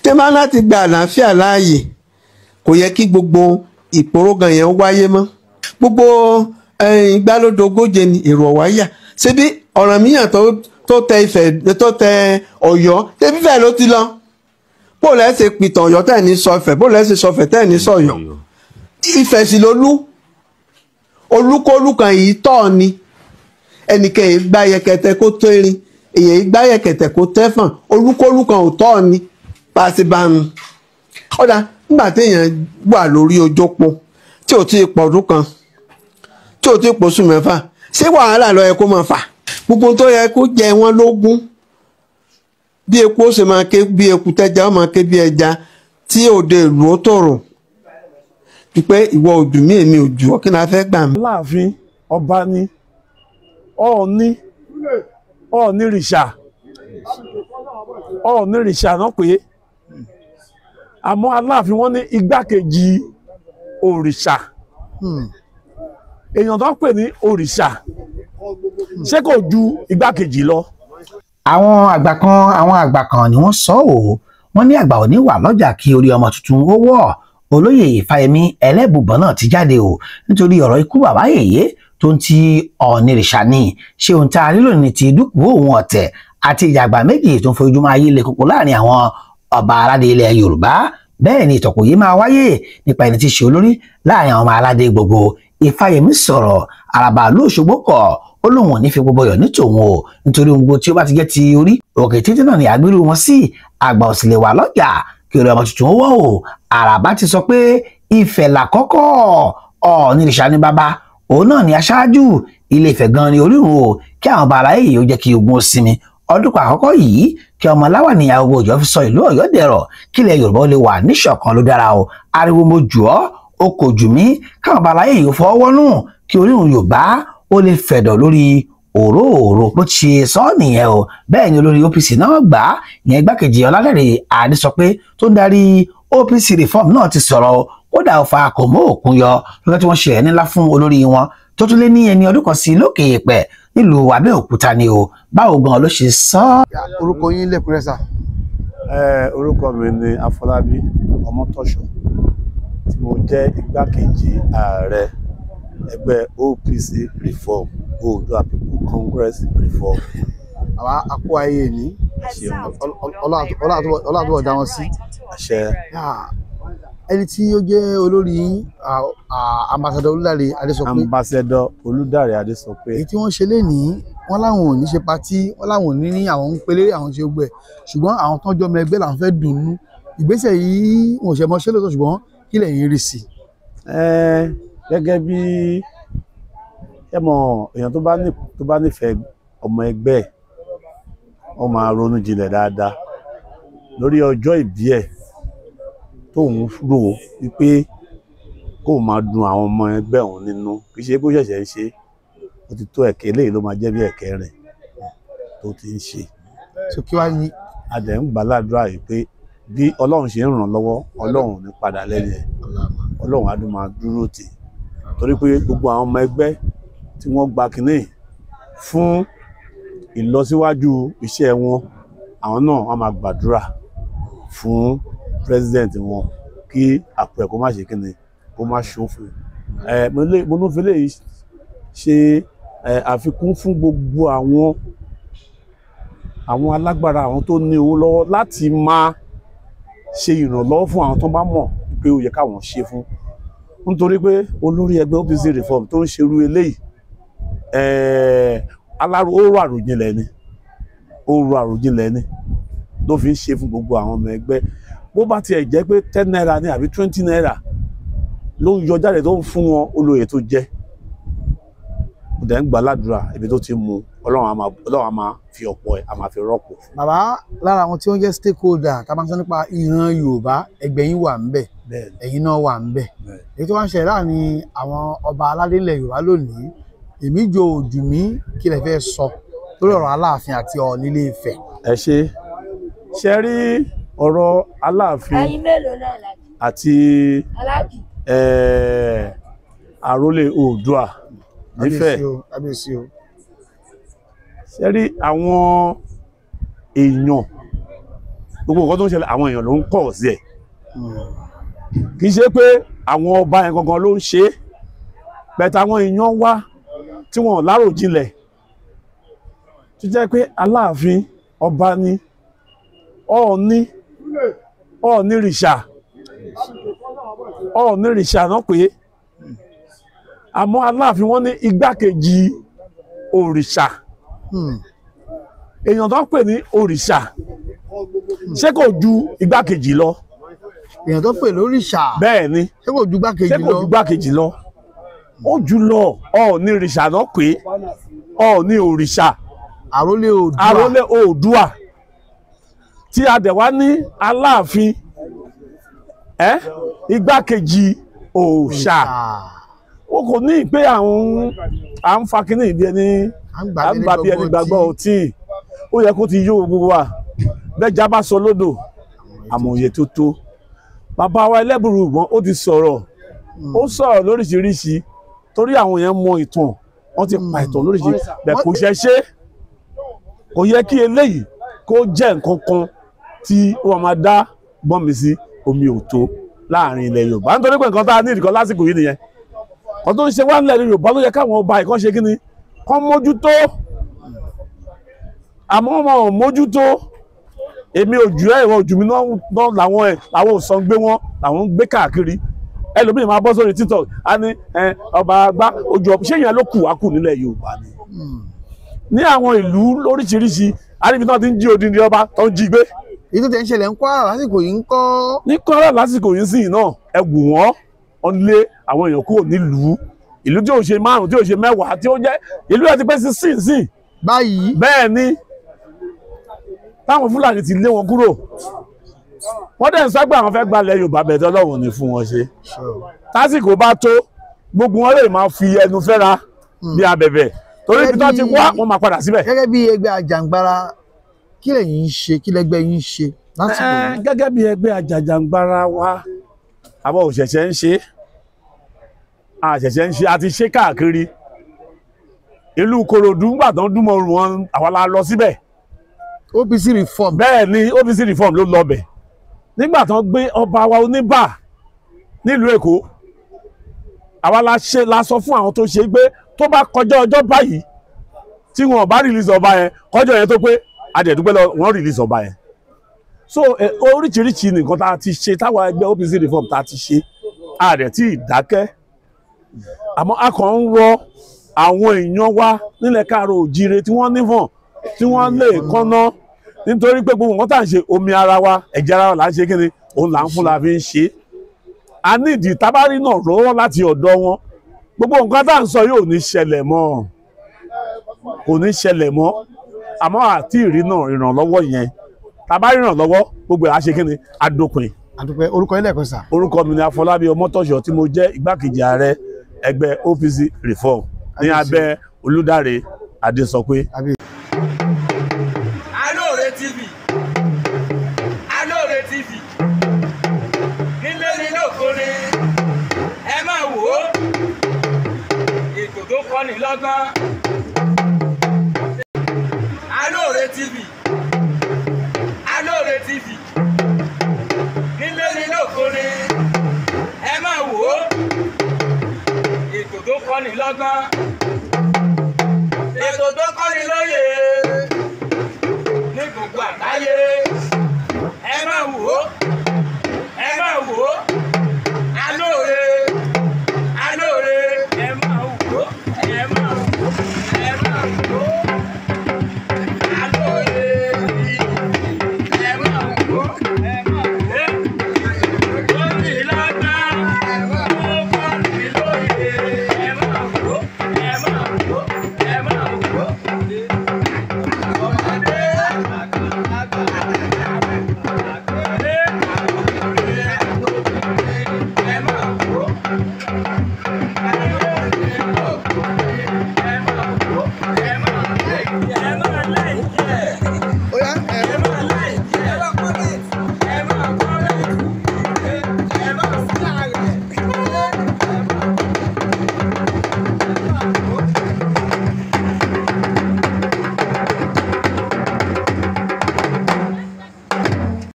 tẹ́ máa láti gba àlàáfíà láàyè kò yẹ kí gbogbo ìporógan yẹn wáyé mọ́ gbogbo ìgbàlódógóje ni èrò ọ̀wáyà ṣebí Ọ̀rànmíyàn tó tẹ Ifẹ̀ tó tẹ Ọ̀yọ́ ṣebí Ifẹ̀ ló ti lọ bó lẹ́sẹ̀ pìtàn Ọ̀yọ́ tẹ̀ ní sọfẹ̀ bó lẹ́sẹ̀ sọfẹ̀ tẹ̀ ní sọ̀yọ́ Ifẹ̀ sì lolú olúkólú kan yìí tọ́ ni ẹnìkan yìí gbá yẹkẹtẹ kó tó erin èyàn yìí gbá yẹkẹtẹ kó tẹ́fọ̀n olúkólú kan ò tọ́ ni pàṣípàánù ọ̀dà nígbà téèyàn wà lórí ojópo tí ò tí ì pọ̀dún kan tí ò tí ì pọ̀sùn mẹ́fà ṣé wàhálà ló yẹ kó máa fà gbogbo tó yẹ kó jẹ wọ́n lógún bí eku ó ṣe máa ké bí eku tẹ́já ó máa ké bí ẹja tí òde ìlú ó tòrò pípé ìwọ ojú mi èmi ojú ọ kí ni a fẹ́ gbà mí. Aláàfin ọba ní Ọọ̀ni rìṣà náà pé àmọ́ Aláàfin wọ́n ní igbákejì òrìṣà èèyàn tó ń pè ní òrìṣà ṣé kò ju igbákejì lọ. àwọn àgbà kan ni wọ́n sọ wọ́n ní àgbà òní wà lọ́jà kí orí ọmọ tuntun ó wọ̀ olóyè Fáyẹmí Ẹlẹ́bùbọn náà ti jáde nítorí ọ̀rọ̀ ikú bàbá yèyé tó ń ti Ọọ̀ni rìṣà ní ṣé ohun tá a nílò ní ti dúpọ̀ òun ọ̀tẹ̀ àti ìjàgbá méjì tó ń fojúmọ́ ayé le koko láàrin àwọn ọba aládé ilẹ̀ Yorùbá bẹ́ẹ̀ ni ìtọ̀kọ̀ yìí máa wáyé nípa ẹni tí í ṣe olórí láàrin àwọn ọmọ aládé gbogbo Ifáyẹmí sọ̀rọ̀ Àràbà ìlú Òṣogbo kọ̀ ó lóun ò ní fi gbogbo yọ̀ ní tòun nítorí ohun gbogbo tí ó bá ti jẹ́ ti orí òkè títí náà ni àgbérù wọn sí àgbà ò sì lè wà lọ́jà kí orí ọmọ tuntun ó wọ̀ Àràbà ti sọ pé Ifẹ̀ làkọ́kọ́ Ọọ̀ni rìṣà ní bàbá òun náà ni aṣáájú Ilé Ifẹ̀ gan ni orírun kí àwọn bàrà yìí ó jẹ́ kí ogun ó sinmi ọdún àkọ́kọ́ yìí kí ọmọ láwàní àwọn òjò fi sọ ìlú Ọ̀yọ́ dẹ̀rọ̀ kí ilẹ̀ Yorùbá ó lè wà níṣọ̀kan ló dára ariwo mo jù ọ́ o kò jù mí káwọn bàrà yìí ó fọwọ́ nù kí orírun Yorùbá ó lè fẹ̀dọ̀ lórí òróòró bó ti ṣe sọ nìyẹn bẹ́ẹ̀ ni olórí OPC náà gbà ìyẹn igbákejì Ọlálẹ́rè Adésọpé tó ń darí OPC reform náà ti sọ̀rọ̀ kódà ó fa kò mọ́ òkun yọ lọ́jọ́ tí wọ́n ṣe ẹni ńlá fún olórí wọn tó tún lé ní ẹni ọdún kan sí lókè èèpẹ̀ nílùú Abẹ́òkúta ni báwo gan ló ṣe sọ. orúkọ yín lẹ́kùnrẹ́ sà. orúkọ mi ni Afọlábí Ọmọ́tọ́ṣọ̀ tí mo jẹ́ igbákejì ààrẹ ẹgbẹ́ OPC reform Oòduà People Congress reform. àwa akó ayé ní ọlọ́àtúbọ̀ dá wọn sí. àṣẹ. ẹni tí ó jẹ́ olórí ambassador Olúdáre Adésọpé. ambassador Olúdáre Adésọpé. èyí tí wọ́n ṣe lénìí wọ́n láwọn ò ní ṣe patí wọ́n láwọn ò ní ní àwọn ń pelé àwọn ṣe gbẹ ṣùgbọ́n àwọn tó ń jọmọ ẹgbẹ́ làwọn fẹ́ dùnnú ìgbésẹ̀ yìí wọn ò ṣe mọ́ ṣe lóòótọ́ ṣùgbọ́n kí lẹ̀yin rí sí. gẹ́gẹ́ bí ẹ mọ̀ èèyàn tó bá nífẹ̀ẹ́ ọmọ ẹgbẹ́ ó máa ronú jinlẹ̀ dáadáa lórí ọjọ́ ìbí ẹ̀ tóun rò wípé kóun máa dùn àwọn ọmọ ẹgbẹ́ òun nínú kì í ṣe bó ṣẹ̀ṣẹ̀ ń ṣe ó ti tó ẹ̀kẹ́ eléyìí ló máa jẹ́ bí ẹ̀kẹ́ rẹ̀ tó ti ń ṣe. so kí wàá ní. adẹ̀ ń gbàládùra yìí pé bí Ọlọ́run ṣe ń ràn lọ́wọ́ Ọlọ́run ní padà lẹ́yìn ẹ̀ Ọlọ́run á dún máa dúró tì torí pé gbogbo àwọn ọmọ ẹgbẹ́ tí wọ́n gba kínní fún ìlọsíwájú iṣẹ́ wọn àwọn náà wọ́n máa gbàdúrà fún president wọn kí àpò ẹ̀ kó má ṣe kínní kó má ṣòfò. mo ló fi lè ṣe àfikún fún gbogbo àwọn alágbára àwọn tó ní owó lọ́wọ́ láti máa ṣe ìrànlọ́wọ́ fún àwọn tó bá mọ̀ pé ó yẹ káwọn ṣe fún nítorí pé olórí ẹgbẹ́ OPC reform tó ń ṣerú eléyìí ó rò àròjinlẹ̀ ni ló fi ń ṣe fún gbogbo àwọn ọmọ ẹgbẹ́ bó bá tiẹ̀ jẹ́ pé 10 naira ní àbí 20 naira ló ń yọ jáde tó ń fún wọn olóyè tó jẹ́ ó dẹ̀ ń gbàládùra ibi tó ti mú Ọlọ́run á máa fi ọ̀pọ̀ ẹ̀ á máa fi rọ́pò. bàbá lára àwọn tí wọ́n jẹ́ stakeholder tá a máa ń sọ nípa ìran Yorùbá ẹgbẹ́ yín wà ńbẹ̀ ẹ̀yin náà wà ńbẹ̀ èyí tó wá ń ṣẹlẹ̀ láàrin àwọn ọba aládé ilẹ̀ Yorùbá lónìí èmi jọ òjù mí kí lẹ fẹ́ sọ lórí ọ̀rọ̀ Aláàfin àti Ọọ̀ni Ilé Ifẹ̀. ẹ ṣe rí ọ̀rọ̀ Aláàfin àti àrólé Oòduà nífẹ̀ẹ́ ṣe rí àwọn èèyàn gbogbo nǹkan tó ń ṣẹlẹ̀ àwọn èèyàn ló ń kọ̀ sí ẹ̀ kì í ṣe pé àwọn ọba yẹn gangan ló ń ṣe é bẹ̀tẹ̀ àwọn èèyàn wá tí wọ́n láròjinlẹ̀ tó jẹ́ pé Aláàfin ọba ni Ọọ̀ni rìṣà náà pé àmọ́ Aláàfin wọ́n ní igbákejì òrìṣà èèyàn tó pè ní òrìṣà ṣé kò ju igbákejì lọ. èèyàn tó pè lórìṣà bẹ́ẹ̀ ni ṣé kò ju igbákejì lọ ó jù lọ Ọọ̀ni rìṣà náà pé Ọọ̀ni òrìṣà àrólé Oòduà tí a dẹ̀ wá ní Aláàfin igbákejì òòṣà ó kò ní pé à ń fa kínní ìdí ẹni à ń gbà bí ẹni gbàgbọ́ ọtí ó yẹ kó ti yó gbogbo wa bẹ́jà bá sọ lódò àmọ̀ye tó tó bàbá wa Ẹlẹ́bùrú Ìbọn ó ti sọ̀rọ̀ ó sọ̀rọ̀ lóríṣiríṣi torí àwọn yẹn mọ ìtàn wọ́n ti pa ìtàn lóríṣiríṣi bẹ́ẹ̀ kò ṣe kò yẹ kí eléyìí kó jẹ́ nǹkan kan tí wọ́n máa dá gbọ́n mi sí omi òtó láàrin ilẹ̀ Yorùbá nítorí pé nǹkan tá a ní ìdíkan lásìkò yìí nìyẹn kan tó ń ṣe wá nílẹ̀ Yorùbá ló yẹ káwọn ọba ìkan ṣe kí ni kán mójútó àmọ́ wọn ò mójútó èmi ojú ẹ̀ ìwọ̀n ojú mi náà làwọn òsàn gbé wọn làwọn ń gbé káàkiri ẹlòmíì máa bọ́ sórí TikTok á ní ọba àgbà ojú ọ̀pọ̀ ṣé èèyàn ló kù wá kù nílẹ̀ Yorùbá ni ní àwọn ìlú lóríṣiríṣi àríbi náà ti ń jí odindi ọba tó ń jí gbé. èyí tó ti ń ṣẹlẹ̀ ń Kwara lásìkò yìí ń kọ́. ní Kwara lásìkò yìí sì náà ẹ wù wọ́n lé àwọn èèyàn kúrò nílùú ìlú tí ò ṣe 5 tí ò ṣe 10 tí ó jẹ́ ìlú ẹ̀ ti pẹ́ sí sínsìn. báyìí. bẹ́ẹ̀ ni táwọn Fúlàní ti lé wọn kúrò wọ́n dẹ̀ ń sọ pé àwọn fẹ́ gbalẹ̀ Yorùbá bẹ̀ẹ́ Ọlọ́run ní fún wọn ṣe tásìkò bá tó gbogbo wọn lè máa fi ẹnu fẹ́ra bí abẹ̀bẹ̀ torí ibi tó ti wá wọn máa padà síbẹ̀. gẹ́gẹ́ bí ẹgbẹ́ Àjàǹgbara kí lẹ̀yin ń ṣe kí lẹgbẹ́ yín ń ṣe lásìkò yìí. gẹ́gẹ́ bí ẹgbẹ́ Àjàǹgbara wa àwa ò ṣẹ̀ṣẹ̀ ń ṣe a ti ṣe káàkiri ìlú Ìkòròdú ńgbà tó ń dúnmọ̀ wọn àwa la lọ síbẹ̀. OPC reform. bẹ́ẹ̀ ni OPC reform ló lọ bẹ̀ nígbà tó ń gbé ọba wa Oníbà nílùú Èkó àwa la sọ fún àwọn tó ṣe gbé tó bá kọjá ọjọ́ báyìí tí wọn bá release ọba yẹn kọjọ́ yẹn tó pé adẹ̀dúgbẹ́ lọ wọ́n release ọba yẹn so oríṣiríṣi nǹkan tá a ti ṣe táwa ẹgbẹ́ OPC reform tá a ti ṣe àdẹ̀ tí ìdákẹ́ àmọ́ a kàn ń rọ àwọn èèyàn wa nílẹ̀ Káàárọ̀ Oòjíire tí wọ́n nífọ̀n tí wọ́n lè kọ́ná nítorí pé gbogbo nǹkan tá à ń ṣe omi ara wa ẹ̀jẹ̀ ara wa là ń ṣe kí ni òun là ń fún la fi ń ṣe a ní ìdí tábárí náà rọ́wọ́ láti ọ̀dọ̀ wọn gbogbo nǹkan tá à ń sọ yóò ní ṣẹlẹ̀ mọ́ kò ní ṣẹlẹ̀ mọ́ àmọ́ àti ìrànlọ́wọ́ yẹn tábárí ìrànlọ́wọ́ gbogbo ẹ̀ á ṣe kí ni adópin. àdúpẹ́ orúkọ ilé ẹ̀kọ́ sà. orúkọ mi ni Afọlábí Ọmọ́tọ̀ṣọ́ tí mo jẹ́ igbákejì ààrẹ ẹgbẹ́ OPC reform ní abẹ́ Olúdáre Adésọpé. Alore TV nílé nílé òkúre ẹ máa wò ó ètò tó kọ́ni lọ́gbọ́n Alore TV nílé nílé òkúre ẹ máa wò ó ètò tó kọ́ni lọ́gbọ́n ètò tó